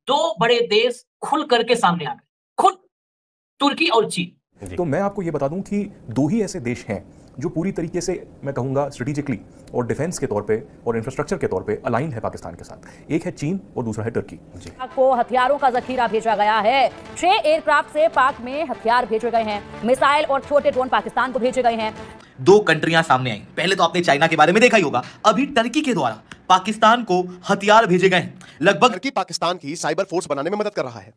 दो बड़े देश खुल करके सामने आ गए, खुद तुर्की और चीन। तो मैं आपको ये बता दूं कि दो ही ऐसे देश हैं जो पूरी तरीके से मैं कहूंगा स्ट्रेटेजिकली और डिफेंस के तौर पे और इंफ्रास्ट्रक्चर के तौर पे अलाइन है पाकिस्तान के साथ। एक है चीन और दूसरा है तुर्की। को हथियारों का जखीरा भेजा गया है। 6 एयरक्राफ्ट से पाक में हथियार भेजे गए हैं। मिसाइल और छोटे ड्रोन पाकिस्तान को भेजे गए हैं। दो कंट्रियां सामने आई। पहले तो आपने चाइना के बारे में देखा ही होगा, अभी टर्की के द्वारा पाकिस्तान को हथियार भेजे गए हैं। लगभग टर्की पाकिस्तान की साइबर फोर्स बनाने में मदद कर रहा है।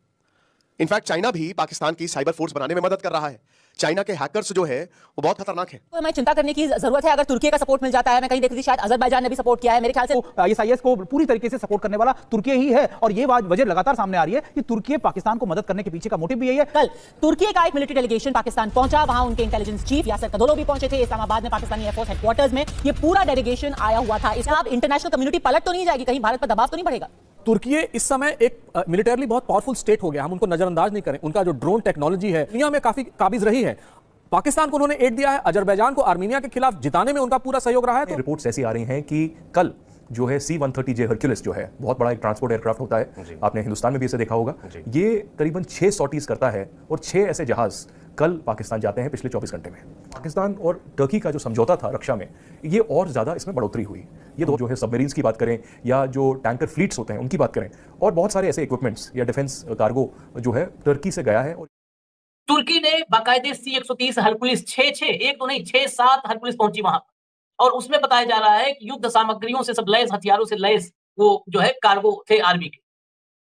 इनफैक्ट चाइना भी पाकिस्तान की साइबर फोर्स बनाने में मदद कर रहा है। चाइना के हैकर्स जो है वो बहुत खतरनाक है। तो हमें चिंता करने की जरूरत है। अगर तुर्की का सपोर्ट मिल जाता है, मैं कहीं देख रही थी शायद अजरबैजान ने भी सपोर्ट किया है मेरे ख्याल से। आईएसआईएस को पूरी तरीके से सपोर्ट करने वाला तुर्की ही है और ये वजह लगातार सामने आ रही है कि तुर्की पाकिस्तान को मदद करने के पीछे का मोटिव भी यही है। कल तुर्की का एक मिलिट्री डेलीगेशन पाकिस्तान पहुंचा, वहां उनके इंटेलिजेंस चीफ यासर कदोलो भी पहुंचे थे। इस्लामाबाद में पाकिस्तानी एयरफोर्स हेडक्वार्टर्स में ये पूरा डेलीगेशन आया हुआ था। इसमें अब इंटरनेशनल कम्युनिटी पलट तो नहीं जाएगी, कहीं भारत पर दबाव तो नहीं बढ़ेगा? तुर्की इस समय एक मिलिटरली बहुत पावरफुल स्टेट हो गया, हम उनको नजरअंदाज नहीं करें। उनका जो ड्रोन टेक्नोलॉजी है दुनिया में काफी काबिज रही है। पाकिस्तान को उन्होंने एड दिया है, अजरबैजान को आर्मीनिया के खिलाफ जिताने में उनका पूरा सहयोग रहा है। तो रिपोर्ट्स ऐसी आ रही हैं कि कल जो है C-130J हरक्यूलिस जो है बहुत बड़ा एक ट्रांसपोर्ट एयरक्राफ्ट होता है, आपने हिंदुस्तान में भी इसे देखा होगा। ये करीबन 6 सॉर्टीज करता है और 6 ऐसे जहाज कल पाकिस्तान जाते हैं पिछले 24 घंटे में। पाकिस्तान और टर्की का जो समझौता था रक्षा में, ये और ज्यादा इसमें बढ़ोतरी हुई। ये दो जो है सबमरीन्स की बात करें या जो टैंकर फ्लीट्स होते हैं उनकी बात करें, और बहुत सारे ऐसे इक्विपमेंट्स या डिफेंस कार्गो जो है टर्की से गया है। तुर्की ने बाकायदे C-130 हरकुलिस 6 एक तो नहीं 6-7 हरकुलिस पहुंची वहां, और उसमें बताया जा रहा है कि युद्ध सामग्रियों से सब लैस, हथियारों से लैस वो जो है कार्गो थे आर्मी के।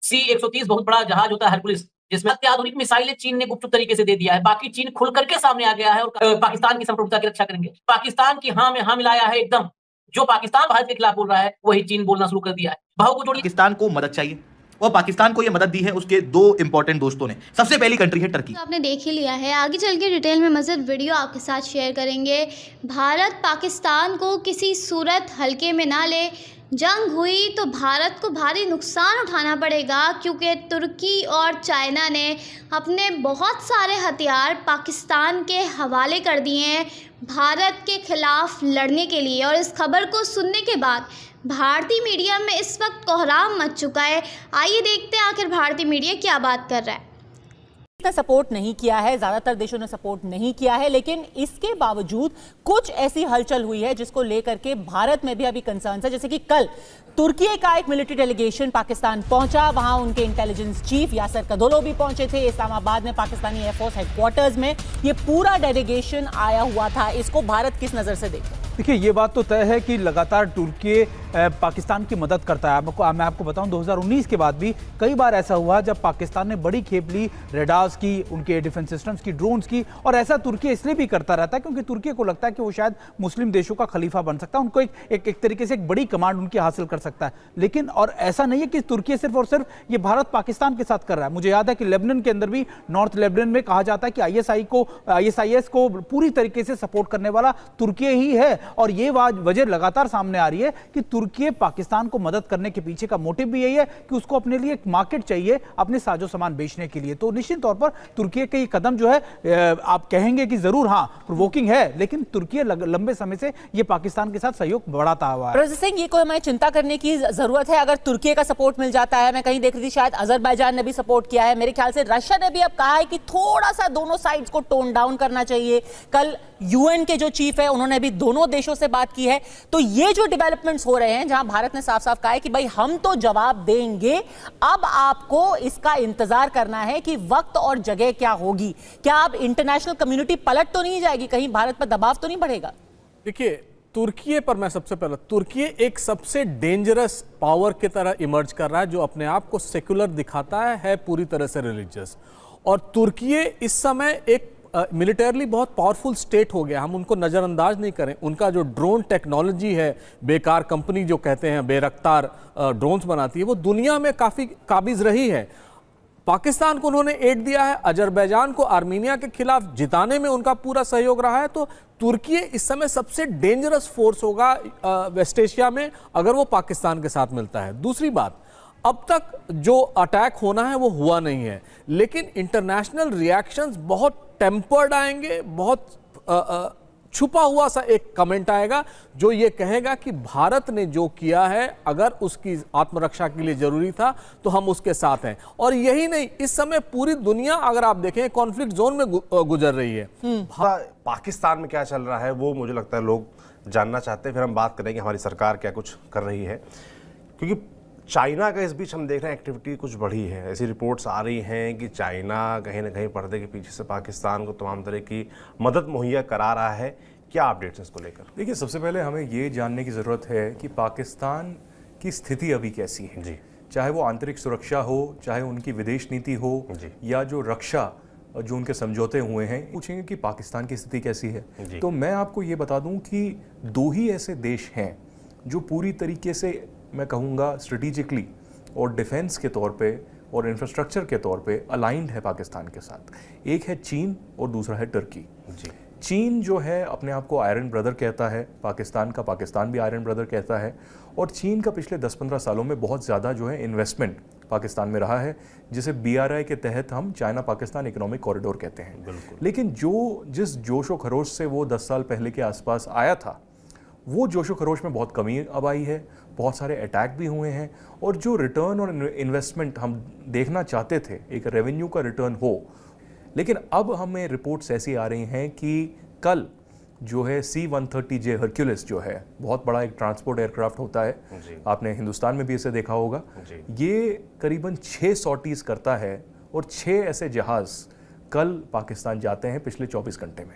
C-130 बहुत बड़ा जहाज होता है हरकुलिस, जिसमें अत्याधुनिक मिसाइलें चीन ने गुप्त तरीके से दे दिया है। बाकी चीन खुल करके सामने आ गया है और पाकिस्तान की संप्रभुता की रक्षा करेंगे। पाकिस्तान की हाँ में हाँ मिलाया है एकदम। जो पाकिस्तान भारत के खिलाफ बोल रहा है वही चीन बोलना शुरू कर दिया है। भाव को जोड़िए। पाकिस्तान को मदद चाहिए और पाकिस्तान को यह मदद दी है उसके दो इंपॉर्टेंट दोस्तों ने। सबसे पहली कंट्री है टर्की। तो आपने देख ही लिया है, आगे चल के डिटेल में मज़ीद वीडियो आपके साथ शेयर करेंगे। भारत पाकिस्तान को किसी सूरत हल्के में ना ले। जंग हुई तो भारत को भारी नुकसान उठाना पड़ेगा, क्योंकि तुर्की और चाइना ने अपने बहुत सारे हथियार पाकिस्तान के हवाले कर दिए हैं भारत के खिलाफ लड़ने के लिए। और इस खबर को सुनने के बाद भारतीय मीडिया में इस वक्त कोहराम मच चुका है। आइए देखते हैं आखिर भारतीय मीडिया क्या बात कर रहा है। ने सपोर्ट नहीं किया है, ज्यादातर देशों ने सपोर्ट नहीं किया है, लेकिन इसके बावजूद कुछ ऐसी हलचल हुई है जिसको लेकर के भारत में भी अभी कंसर्न है। जैसे कि कल तुर्की का एक मिलिट्री डेलीगेशन पाकिस्तान पहुंचा, वहां उनके इंटेलिजेंस चीफ यासर कदोलो भी पहुंचे थे। इस्लामाबाद में पाकिस्तानी एयरफोर्स हेडक्वार्टर्स में ये पूरा डेलीगेशन आया हुआ था। इसको भारत किस नजर से देखता है? देखिए, ये बात तो तय है कि लगातार तुर्की पाकिस्तान की मदद करता है। मैं आपको बताऊं 2019 के बाद भी कई बार ऐसा हुआ जब पाकिस्तान ने बड़ी खेप ली, रेडार्स की, उनके डिफेंस सिस्टम्स की, ड्रोन्स की, और ऐसा तुर्की इसलिए भी करता रहता है क्योंकि तुर्की को लगता है कि वो शायद मुस्लिम देशों का खलीफा बन सकता है, उनको एक तरीके से एक बड़ी कमांड उनकी हासिल कर सकता है। लेकिन और ऐसा नहीं है कि तुर्की सिर्फ और सिर्फ ये भारत पाकिस्तान के साथ कर रहा है। मुझे याद है कि लेबनान के अंदर भी, नॉर्थ लेबनान में कहा जाता है कि ISIS को पूरी तरीके से सपोर्ट करने वाला तुर्की ही है। और ये वजह लगातार सामने आ रही है कि तुर्की पाकिस्तान को मदद करने के पीछे का मोटिव भी यही है कि उसको अपने लिए एक मार्केट चाहिए अपने साजो सामान बेचने के लिए। तो निश्चित तौर पर तुर्की का ये कदम जो है, आप कहेंगे कि जरूर हाँ प्रोवोकिंग है, लेकिन तुर्की लंबे समय से ये पाकिस्तान के साथ सहयोग बढ़ाता हुआ है। सिंह, ये कोई हमें चिंता करने की जरूरत है अगर तुर्की का सपोर्ट मिल जाता है? मैं कहीं देख रही थी शायद अजरबैजान ने भी सपोर्ट किया है, मेरे ख्याल से रशिया ने भी अब कहा है कि थोड़ा सा दोनों साइड्स को टोन डाउन करना चाहिए। कल यूएन के जो चीफ है उन्होंने भी दोनों देशों से बात की है। तो ये जो डेवलपमेंट्स हो रहे हैं, जहां भारत ने साफ साफ कहा है कि भाई हम तो जवाब देंगे, अब आपको इसका इंतजार करना है कि वक्त और जगह क्या होगी। क्या अब इंटरनेशनल कम्युनिटी पलट तो नहीं जाएगी, कहीं भारत पर दबाव तो नहीं बढ़ेगा? देखिए, तुर्की पर मैं सबसे पहले, तुर्की एक सबसे डेंजरस पावर की तरह इमर्ज कर रहा है, जो अपने आप को सेक्युलर दिखाता है पूरी तरह से रिलीजियस। और तुर्की इस समय एक मिलिटरली बहुत पावरफुल स्टेट हो गया, हम उनको नज़रअंदाज नहीं करें। उनका जो ड्रोन टेक्नोलॉजी है, बेकार कंपनी जो कहते हैं, बेरफ्तार ड्रोन्स बनाती है, वो दुनिया में काफ़ी काबिज रही है। पाकिस्तान को उन्होंने एड दिया है, अजरबैजान को आर्मीनिया के खिलाफ जिताने में उनका पूरा सहयोग रहा है। तो तुर्की इस समय सबसे डेंजरस फोर्स होगा वेस्ट एशिया में अगर वो पाकिस्तान के साथ मिलता है। दूसरी बात, अब तक जो अटैक होना है वो हुआ नहीं है, लेकिन इंटरनेशनल रिएक्शंस बहुत टेम्पर्ड आएंगे, बहुत छुपा हुआ सा एक कमेंट आएगा जो ये कहेगा कि भारत ने जो किया है अगर उसकी आत्मरक्षा के लिए जरूरी था तो हम उसके साथ हैं। और यही नहीं, इस समय पूरी दुनिया अगर आप देखें कॉन्फ्लिक्ट जोन में गुजर रही है। पाकिस्तान में क्या चल रहा है वो मुझे लगता है लोग जानना चाहते हैं, फिर हम बात करेंगे हमारी सरकार क्या कुछ कर रही है, क्योंकि चाइना का इस बीच हम देख रहे हैं एक्टिविटी कुछ बढ़ी है। ऐसी रिपोर्ट्स आ रही हैं कि चाइना कहीं ना कहीं पर्दे के पीछे से पाकिस्तान को तमाम तरह की मदद मुहैया करा रहा है। क्या अपडेट्स हैं इसको लेकर? देखिए, सबसे पहले हमें ये जानने की ज़रूरत है कि पाकिस्तान की स्थिति अभी कैसी है जी। चाहे वो आंतरिक सुरक्षा हो, चाहे उनकी विदेश नीति हो, या जो रक्षा जो उनके समझौते हुए हैं। पूछेंगे कि पाकिस्तान की स्थिति कैसी है, तो मैं आपको ये बता दूं कि दो ही ऐसे देश हैं जो पूरी तरीके से, मैं कहूँगा, स्ट्रेटिजिकली और डिफेंस के तौर पे और इंफ्रास्ट्रक्चर के तौर पे अलाइंड है पाकिस्तान के साथ। एक है चीन और दूसरा है टर्की। चीन जो है अपने आप को आयरन ब्रदर कहता है पाकिस्तान का, पाकिस्तान भी आयरन ब्रदर कहता है, और चीन का पिछले 10-15 सालों में बहुत ज़्यादा जो है इन्वेस्टमेंट पाकिस्तान में रहा है, जिसे BRI के तहत हम चाइना पाकिस्तान इकोनॉमिक कॉरिडोर कहते हैं। लेकिन जिस जोशो खरोश से वो 10 साल पहले के आसपास आया था, वो जोशो खरोश में बहुत कमी अब आई है, बहुत सारे अटैक भी हुए हैं, और जो रिटर्न और इन्वेस्टमेंट हम देखना चाहते थे, एक रेवेन्यू का रिटर्न हो, लेकिन अब हमें रिपोर्ट्स ऐसी आ रही हैं कि कल जो है C-130J हरक्यूलिस जो है, बहुत बड़ा एक ट्रांसपोर्ट एयरक्राफ्ट होता है, आपने हिंदुस्तान में भी इसे देखा होगा, ये करीबन 6 सॉर्टीज करता है, और 6 ऐसे जहाज़ कल पाकिस्तान जाते हैं पिछले 24 घंटे में।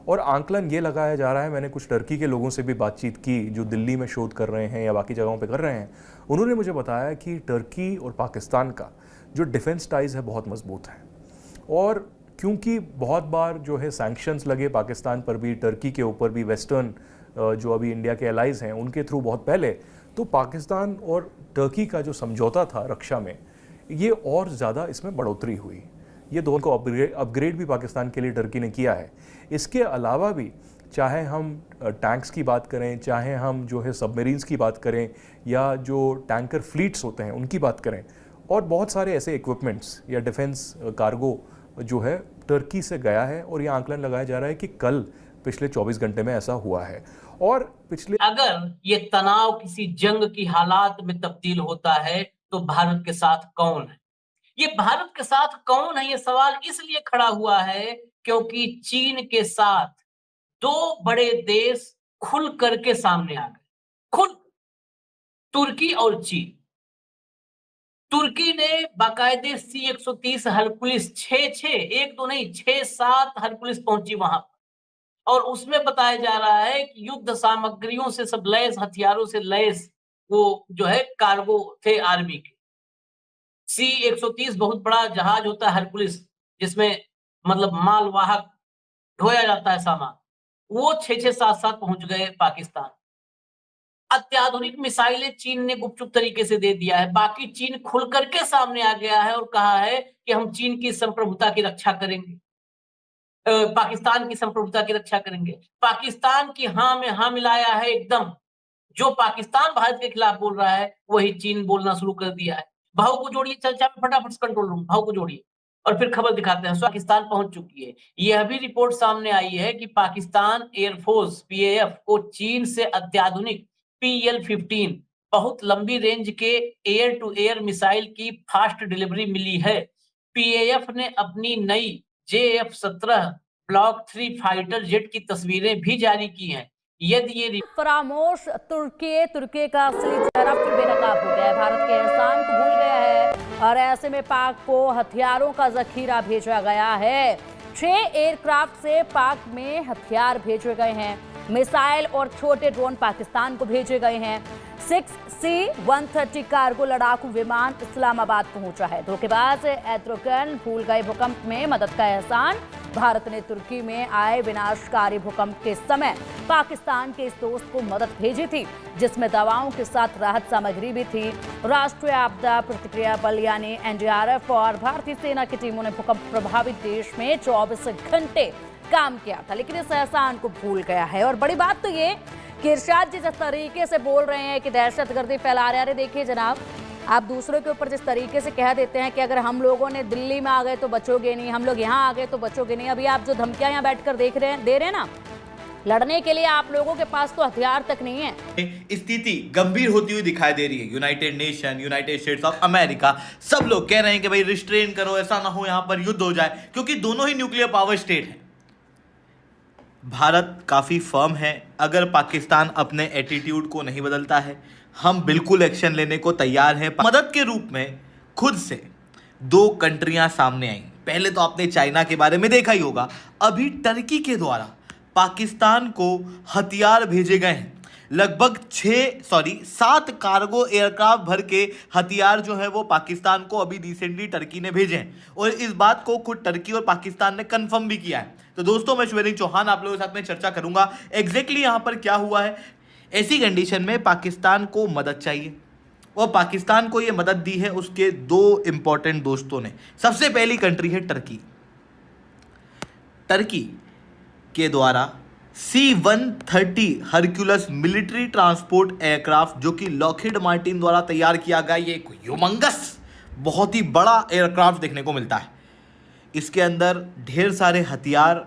और आंकलन ये लगाया जा रहा है, मैंने कुछ टर्की के लोगों से भी बातचीत की जो दिल्ली में शोध कर रहे हैं या बाकी जगहों पे कर रहे हैं, उन्होंने मुझे बताया कि टर्की और पाकिस्तान का जो डिफेंस टाइज है बहुत मजबूत है, और क्योंकि बहुत बार जो है सैंक्शंस लगे पाकिस्तान पर भी, टर्की के ऊपर भी, वेस्टर्न जो अभी इंडिया के एलाइज हैं उनके थ्रू बहुत पहले, तो पाकिस्तान और टर्की का जो समझौता था रक्षा में, ये और ज़्यादा इसमें बढ़ोतरी हुई। ये दोनों को अपग्रेड भी पाकिस्तान के लिए टर्की ने किया है। इसके अलावा भी चाहे हम टैंक्स की बात करें, चाहे हम जो है सबमरीन्स की बात करें, या जो टैंकर फ्लीट्स होते हैं उनकी बात करें, और बहुत सारे ऐसे इक्विपमेंट्स या डिफेंस कार्गो जो है टर्की से गया है, और यह आंकलन लगाया जा रहा है कि कल पिछले 24 घंटे में ऐसा हुआ है। और पिछले अगर ये तनाव किसी जंग की हालात में तब्दील होता है तो भारत के साथ कौन है? ये भारत के साथ कौन है, ये सवाल इसलिए खड़ा हुआ है क्योंकि चीन के साथ 2 बड़े देश खुल करके सामने आ गए, खुद तुर्की और चीन। तुर्की ने बाकायदे C-130 हरकुलिस 6 एक तो नहीं 6-7 हरकुलिस पहुंची वहां पर, और उसमें बताया जा रहा है कि युद्ध सामग्रियों से सब लैस, हथियारों से लैस वो जो है कार्गो थे आर्मी के। C-130 बहुत बड़ा जहाज होता है हरकुलिस, जिसमें मतलब मालवाहक ढोया जाता है सामान, वो 6-6, 7-7 पहुंच गए पाकिस्तान। अत्याधुनिक मिसाइलें चीन ने गुपचुप तरीके से दे दिया है, बाकी चीन खुल करके सामने आ गया है और कहा है कि हम चीन की संप्रभुता की रक्षा करेंगे, पाकिस्तान की संप्रभुता की रक्षा करेंगे। पाकिस्तान की हाँ में हाँ मिलाया है एकदम। जो पाकिस्तान भारत के खिलाफ बोल रहा है वही चीन बोलना शुरू कर दिया है। भाव को जोड़िए, चर्चा में फटाफट कंट्रोल रूम, भाव को जोड़िए और फिर खबर दिखाते हैं। पाकिस्तान पहुंच चुकी है। यह भी रिपोर्ट सामने आई है कि पाकिस्तान एयरफोर्स PAF को चीन से अत्याधुनिक PL-15 बहुत लंबी रेंज के एयर टू एयर मिसाइल की फास्ट डिलीवरी मिली है। PAF ने अपनी नई JF-17 ब्लॉक 3 फाइटर जेट की तस्वीरें भी जारी की हैं। यदि ये फरामोश तुर्की का असली चेहरा फिर बेनकाब हो गया है, भारत के एहसान को भूल गया है, और ऐसे में पाक को हथियारों का जखीरा भेजा गया है। 6 एयरक्राफ्ट से पाक में हथियार भेजे गए हैं, मिसाइल और छोटे ड्रोन पाकिस्तान को भेजे गए हैं। 6C-130 कार्गो लड़ाकू विमान इस्लामाबाद पहुंचा है। धोखेबाज एर्दोगन भूल गए भूकंप में मदद का एहसान। भारत ने तुर्की में आए विनाशकारी भूकंप के समय पाकिस्तान के इस दोस्त को मदद भेजी थी, जिसमें दवाओं के साथ राहत सामग्री भी थी। राष्ट्रीय आपदा प्रतिक्रिया बल यानी NDRF और भारतीय सेना की टीमों ने भूकंप प्रभावित देश में 24 घंटे काम किया था, लेकिन इस एहसान को भूल गया है। और बड़ी बात तो ये कि इरशाद जी जिस तरीके से बोल रहे हैं कि दहशतगर्दी फैला रहे हैं, देखिए जनाब, आप दूसरों के ऊपर जिस तरीके से कह देते हैं कि अगर हम लोगों ने दिल्ली में आ गए तो बचोगे नहीं, हम लोग यहाँ आ गए तो बचोगे नहीं। अभी आप जो धमकियां यहाँ बैठकर दे रहे हैं ना, लड़ने के लिए आप लोगों के पास तो हथियार तक नहीं है। स्थिति गंभीर होती हुई दिखाई दे रही है। United nation, United states of America, सब लोग कह रहे हैं कि भाई रिस्ट्रेन करो, ऐसा ना हो यहां पर युद्ध हो जाए, क्योंकि दोनों ही न्यूक्लियर पावर स्टेट हैं। भारत काफी फर्म है। अगर पाकिस्तान अपने एटीट्यूड को नहीं बदलता है, हम बिल्कुल एक्शन लेने को तैयार हैं। मदद के रूप में खुद से 2 कंट्रियां सामने आई। पहले तो आपने चाइना के बारे में देखा ही होगा। अभी टर्की के द्वारा पाकिस्तान को हथियार भेजे गए हैं। लगभग 7 कार्गो एयरक्राफ्ट भर के हथियार जो है वो पाकिस्तान को अभी रिसेंटली टर्की ने भेजे हैं, और इस बात को खुद टर्की और पाकिस्तान ने कंफर्म भी किया है। तो दोस्तों, मैं शिवलिंग चौहान आप लोगों के साथ में चर्चा करूंगा एग्जैक्टली यहां पर क्या हुआ है। ऐसी कंडीशन में पाकिस्तान को मदद चाहिए, और पाकिस्तान को यह मदद दी है उसके 2 इंपॉर्टेंट दोस्तों ने। सबसे पहली कंट्री है टर्की। टर्की के द्वारा C-130 Hercules military transport aircraft, जो कि लॉकहीड मार्टिन द्वारा तैयार किया गया, ये एक ह्यूमंगस बहुत ही बड़ा एयरक्राफ्ट देखने को मिलता है। इसके अंदर ढेर सारे हथियार,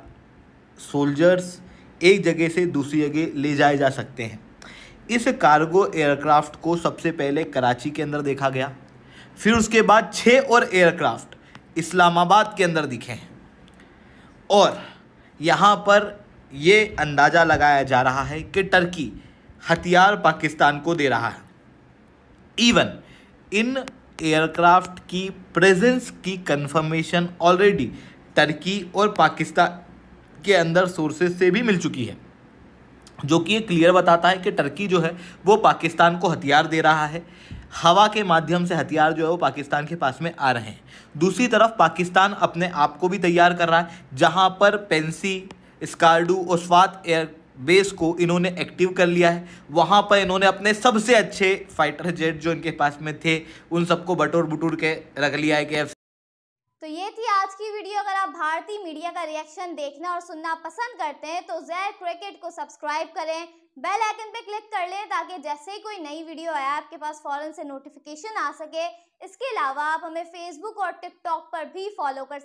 सोल्जर्स एक जगह से दूसरी जगह ले जाए जा सकते हैं। इस कार्गो एयरक्राफ्ट को सबसे पहले कराची के अंदर देखा गया, फिर उसके बाद 6 और एयरक्राफ्ट इस्लामाबाद के अंदर दिखे हैं, और यहाँ पर ये अंदाज़ा लगाया जा रहा है कि टर्की हथियार पाकिस्तान को दे रहा है। इवन इन एयरक्राफ्ट की प्रेजेंस की कंफर्मेशन ऑलरेडी टर्की और पाकिस्तान के अंदर सोर्सेज से भी मिल चुकी है, जो कि ये क्लियर बताता है कि टर्की जो है वो पाकिस्तान को हथियार दे रहा है। हवा के माध्यम से हथियार जो है वो पाकिस्तान के पास में आ रहे हैं। दूसरी तरफ पाकिस्तान अपने आप को भी तैयार कर रहा है, जहां पर पेंसी, स्कार्डू और स्वात एयर बेस को इन्होंने एक्टिव कर लिया है। वहां पर इन्होंने अपने सबसे अच्छे फाइटर जेट जो इनके पास में थे उन सबको बटोर बुटोर के रख लिया है कि तो ये थी आज की वीडियो। अगर आप भारतीय मीडिया का रिएक्शन देखना और सुनना पसंद करते हैं तो ज़ेड क्रिकेट को सब्सक्राइब करें, बेल आइकन पे क्लिक कर लें, ताकि जैसे ही कोई नई वीडियो आए आपके पास फौरन से नोटिफिकेशन आ सके। इसके अलावा आप हमें फेसबुक और टिकटॉक पर भी फॉलो कर सकते हैं।